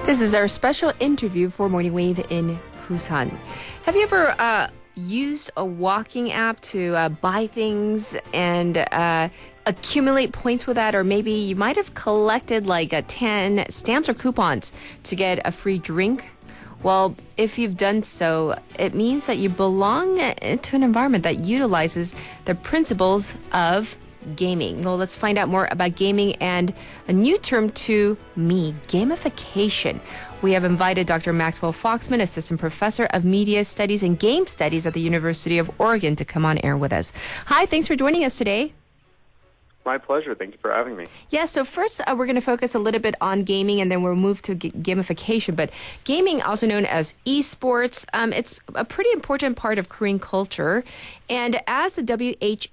This is our special interview for Morning Wave in Busan. Have you ever used a walking app to buy things and accumulate points with that? Or maybe you might have collected like 10 stamps or coupons to get a free drink? Well, if you've done so, it means that you belong to an environment that utilizes the principles of gaming. Well, let's find out more about gaming and a new term to me, gamification. We have invited Dr. Maxwell Foxman, Assistant Professor of Media Studies and Game Studies at the University of Oregon, to come on air with us. Hi, thanks for joining us today. My pleasure. Thank you for having me. Yeah, so first we're going to focus a little bit on gaming and then we'll move to gamification. But gaming, also known as esports, it's a pretty important part of Korean culture. And as the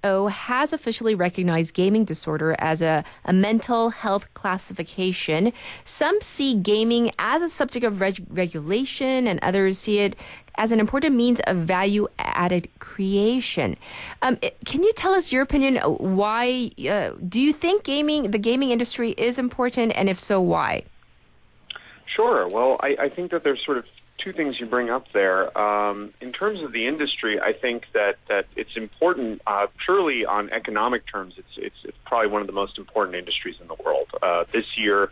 WHO has officially recognized gaming disorder as a mental health classification, some see gaming as a subject of regulation and others see it as an important means of value-added creation. Can you tell us your opinion? Why do you think the gaming industry is important, and if so, why? Sure. Well, I think that there's sort of two things you bring up there. In terms of the industry, I think that it's important. Purely on economic terms, it's probably one of the most important industries in the world. This year,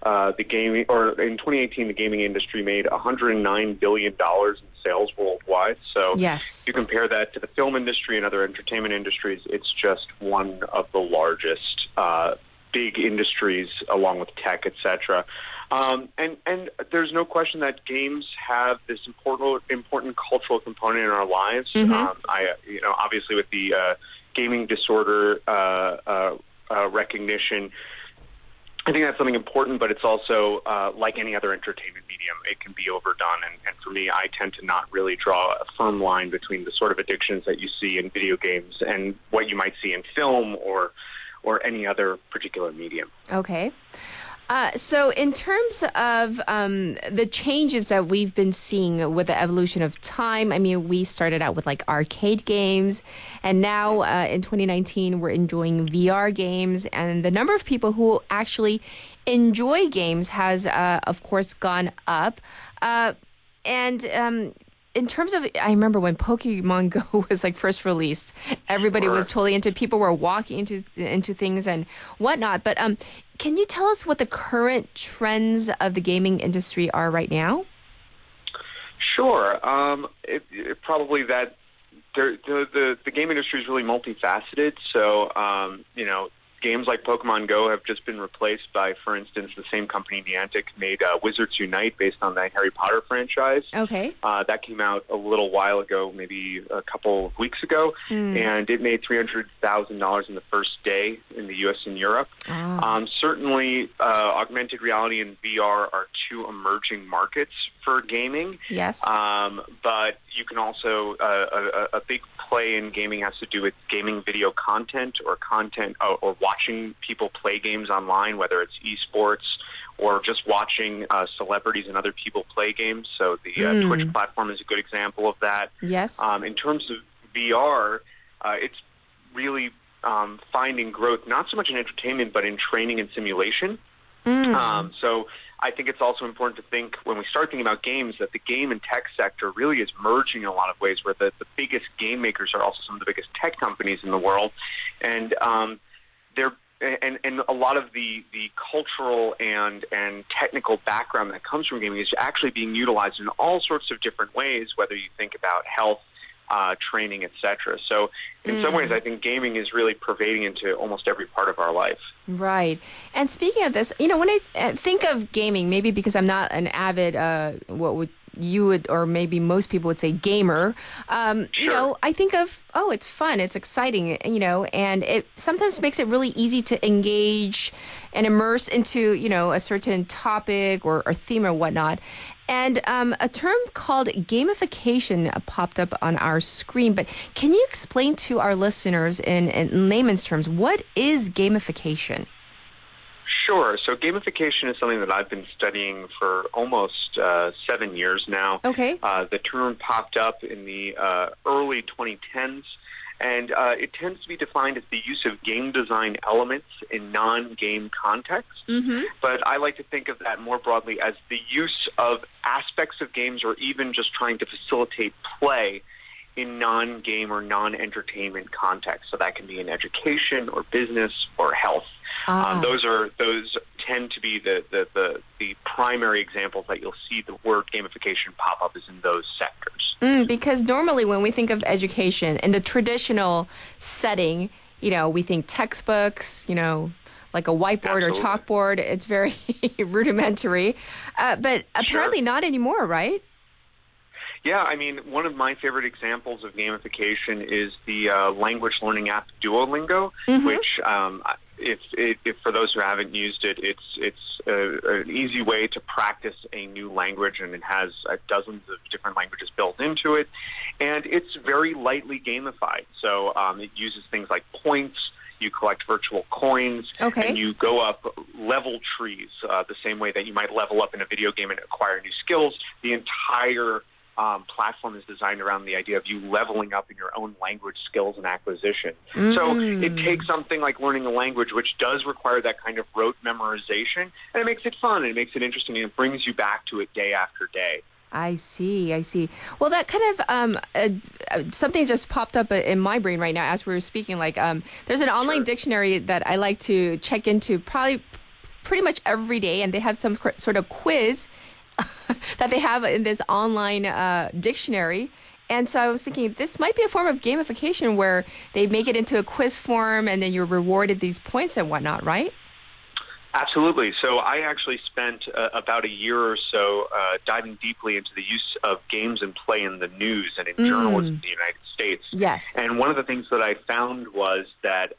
in 2018, the gaming industry made $109 billion in sales worldwide. So yes. You compare that to the film industry and other entertainment industries, it's just one of the largest big industries, along with tech, etc. And there's no question that games have this important cultural component in our lives. Mm-hmm. Obviously with the gaming disorder recognition, I think that's something important, but it's also like any other entertainment medium, it can be overdone. And for me, I tend to not really draw a firm line between the sort of addictions that you see in video games and what you might see in film or any other particular medium. Okay. So in terms of the changes that we've been seeing with the evolution of time, I mean, we started out with like arcade games, and now in 2019, we're enjoying VR games, and the number of people who actually enjoy games has, of course, gone up. In terms of, I remember when Pokemon Go was like first released, everybody Sure. was totally into. People were walking into things and whatnot. But can you tell us what the current trends of the gaming industry are right now? Sure. Probably that the game industry is really multifaceted. So games like Pokemon Go have just been replaced by, for instance, the same company, Niantic, made Wizards Unite based on the Harry Potter franchise. Okay. That came out a little while ago, maybe a couple of weeks ago, and it made $300,000 in the first day in the U.S. and Europe. Ah. Certainly, augmented reality and VR are two emerging markets for gaming. Yes. But you can also, a big play in gaming has to do with gaming video content or watching people play games online, whether it's esports or just watching celebrities and other people play games. So the Twitch platform is a good example of that. Yes. In terms of VR, it's really finding growth, not so much in entertainment, but in training and simulation. So I think it's also important to think when we start thinking about games that the game and tech sector really is merging in a lot of ways, where the biggest game makers are also some of the biggest tech companies in the world. And and a lot of the cultural and technical background that comes from gaming is actually being utilized in all sorts of different ways, whether you think about health, training, etc. So in some ways, I think gaming is really pervading into almost every part of our life. Right. And speaking of this, when I think of gaming, maybe because I'm not an avid, or maybe most people would say gamer, Sure. I think of, it's fun, it's exciting, and it sometimes makes it really easy to engage and immerse into, a certain topic or theme or whatnot. And a term called gamification popped up on our screen. But can you explain to our listeners in layman's terms, what is gamification? Sure. So gamification is something that I've been studying for almost 7 years now. Okay. The term popped up in the early 2010s. And it tends to be defined as the use of game design elements in non-game contexts. But I like to think of that more broadly as the use of aspects of games or even just trying to facilitate play in non-game or non-entertainment contexts. So that can be in education or business or health. Those tend to be the primary examples that you'll see the word gamification pop up is in those sectors. Because normally when we think of education in the traditional setting, we think textbooks, like a whiteboard or chalkboard. It's very rudimentary. But apparently not anymore, right? Yeah, I mean, one of my favorite examples of gamification is the language learning app Duolingo, which, if for those who haven't used it, it's an easy way to practice a new language, and it has dozens of different languages built into it, and it's very lightly gamified. So it uses things like points. You collect virtual coins, and you go up level trees the same way that you might level up in a video game and acquire new skills. The entire platform is designed around the idea of you leveling up in your own language skills and acquisition. So it takes something like learning a language, which does require that kind of rote memorization, and it makes it fun, and it makes it interesting, and it brings you back to it day after day. I see. Well, that kind of something just popped up in my brain right now as we were speaking. Like, there's an online dictionary that I like to check into pretty much every day, and they have some sort of quiz that they have in this online dictionary. And so I was thinking this might be a form of gamification where they make it into a quiz form and then you're rewarded these points and whatnot, right? Absolutely. So I actually spent about a year or so diving deeply into the use of games and play in the news and in journalism in the United States. Yes. And one of the things that I found was that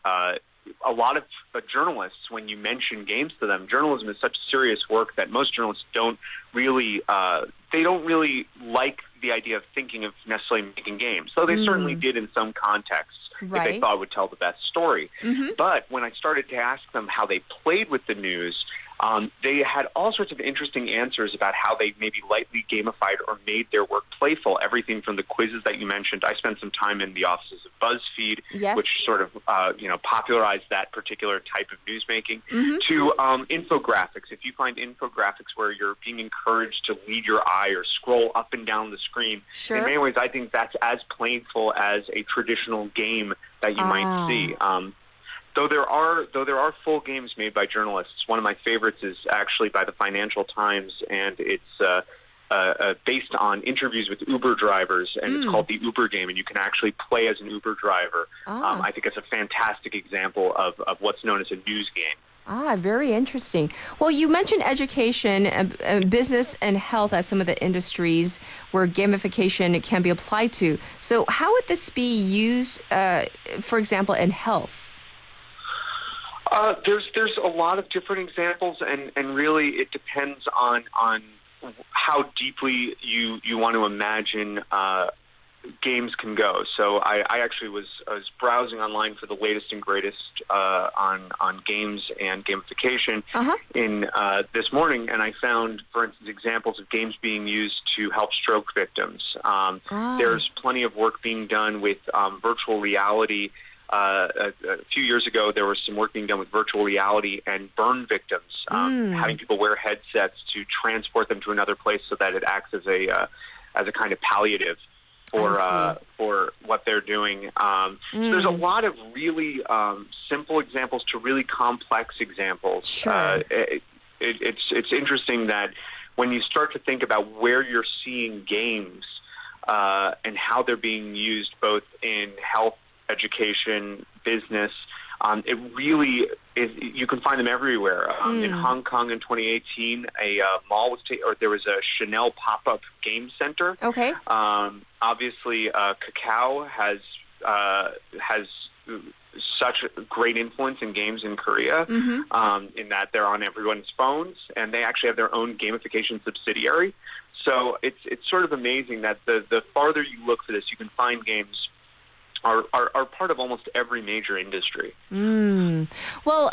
a lot of journalists, when you mention games to them, journalism is such serious work that most journalists don't really like the idea of thinking of necessarily making games. So they certainly did in some contexts if they thought it would tell the best story. But when I started to ask them how they played with the news, they had all sorts of interesting answers about how they maybe lightly gamified or made their work playful. Everything from the quizzes that you mentioned. I spent some time in the offices of BuzzFeed, which sort of popularized that particular type of newsmaking, to infographics. If you find infographics where you're being encouraged to lead your eye or scroll up and down the screen, in many ways I think that's as playful as a traditional game that you might see. Though there are full games made by journalists, one of my favorites is actually by the Financial Times, and it's based on interviews with Uber drivers, and it's called the Uber game, and you can actually play as an Uber driver. I think it's a fantastic example of what's known as a news game. Very interesting. Well, you mentioned education, business, and health as some of the industries where gamification can be applied to. So how would this be used, for example, in health? There's a lot of different examples, and really it depends on how deeply you want to imagine games can go. So I actually was browsing online for the latest and greatest on games and gamification in this morning, and I found, for instance, examples of games being used to help stroke victims. There's plenty of work being done with virtual reality. A few years ago, there was some work being done with virtual reality and burn victims, having people wear headsets to transport them to another place so that it acts as a kind of palliative for what they're doing. So there's a lot of really simple examples to really complex examples. Sure. It's interesting that when you start to think about where you're seeing games and how they're being used both in health, education, business, it really is. You can find them everywhere. In Hong Kong in 2018, a mall there was a Chanel pop-up game center. Okay. Obviously, Kakao has such a great influence in games in Korea, in that they're on everyone's phones, and they actually have their own gamification subsidiary. So it's sort of amazing that the farther you look for this, you can find games are part of almost every major industry. Well,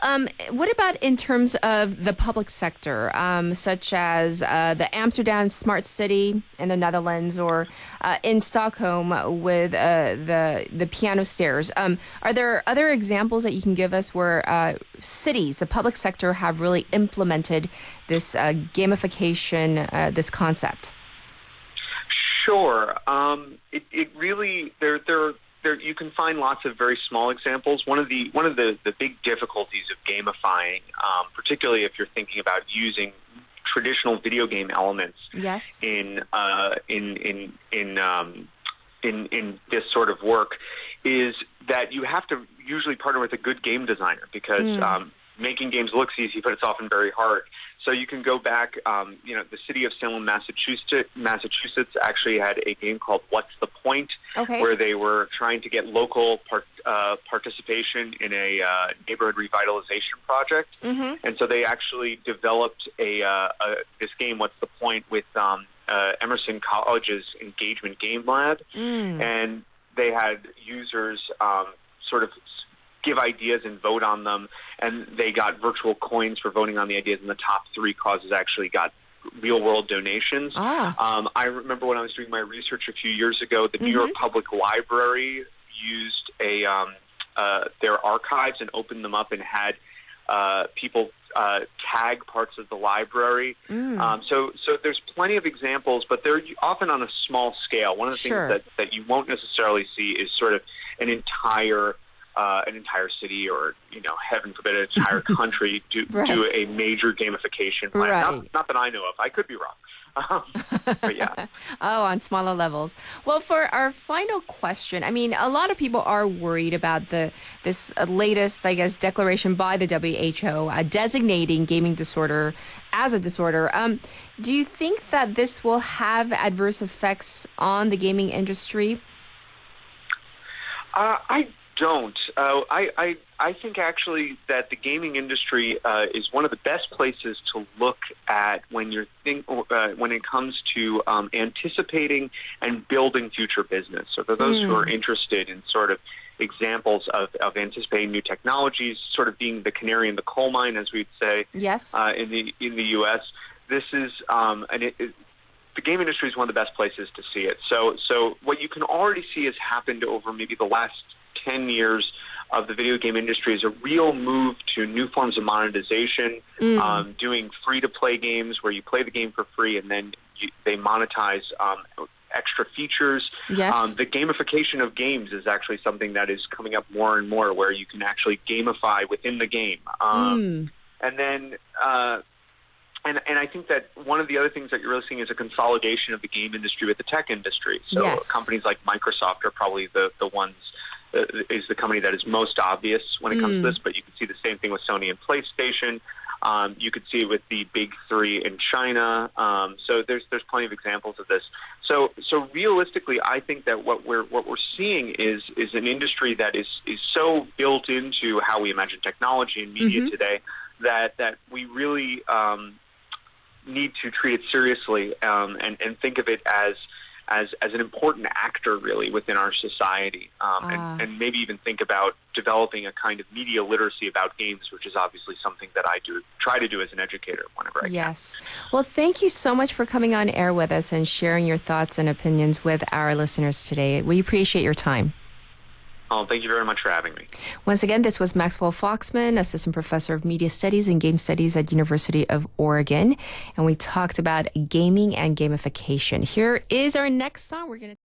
what about in terms of the public sector, such as the Amsterdam Smart City in the Netherlands, or in Stockholm with the piano stairs? Are there other examples that you can give us where cities, the public sector, have really implemented this gamification, this concept? Sure. It really there you can find lots of very small examples. One of the big difficulties of gamifying, particularly if you're thinking about using traditional video game elements, Yes. in this sort of work, is that you have to usually partner with a good game designer, because making games looks easy, but it's often very hard. So you can go back, the city of Salem, Massachusetts actually had a game called What's the Point, Okay. where they were trying to get local participation in a neighborhood revitalization project. And so they actually developed this game, What's the Point, with Emerson College's Engagement Game Lab. And they had users sort of give ideas and vote on them, and they got virtual coins for voting on the ideas, and the top 3 causes actually got real-world donations. I remember when I was doing my research a few years ago, the New York Public Library used their archives and opened them up and had people tag parts of the library. So there's plenty of examples, but they're often on a small scale. One of the things that you won't necessarily see is sort of an entire city, or heaven forbid, an entire country do a major gamification plan. Not that I know of. I could be wrong. But yeah. On smaller levels. Well, for our final question, I mean, a lot of people are worried about this latest, I guess, declaration by the WHO designating gaming disorder as a disorder. Do you think that this will have adverse effects on the gaming industry? I don't. I think actually that the gaming industry is one of the best places to look at when it comes to anticipating and building future business. So for those who are interested in sort of examples of anticipating new technologies, sort of being the canary in the coal mine, as we'd say, Yes. In the U.S., this is the game industry is one of the best places to see it. So what you can already see has happened over maybe the last 10 years of the video game industry is a real move to new forms of monetization, doing free-to-play games where you play the game for free and then they monetize extra features. Yes. The gamification of games is actually something that is coming up more and more, where you can actually gamify within the game. And then... And I think that one of the other things that you're really seeing is a consolidation of the game industry with the tech industry. So companies like Microsoft are probably the ones, is the company that is most obvious when it comes to this, but you can see the same thing with Sony and PlayStation. You could see it with the big 3 in China. So there's plenty of examples of this. So realistically, I think that what we're seeing is an industry that is so built into how we imagine technology and media today that we really need to treat it seriously and think of it as an important actor, really, within our society, and maybe even think about developing a kind of media literacy about games, which is obviously something that I try to do as an educator whenever I can. Yes. Well, thank you so much for coming on air with us and sharing your thoughts and opinions with our listeners today. We appreciate your time. Oh, thank you very much for having me. Once again, this was Maxwell Foxman, Assistant Professor of Media Studies and Game Studies at University of Oregon. And we talked about gaming and gamification. Here is our next song. We're going to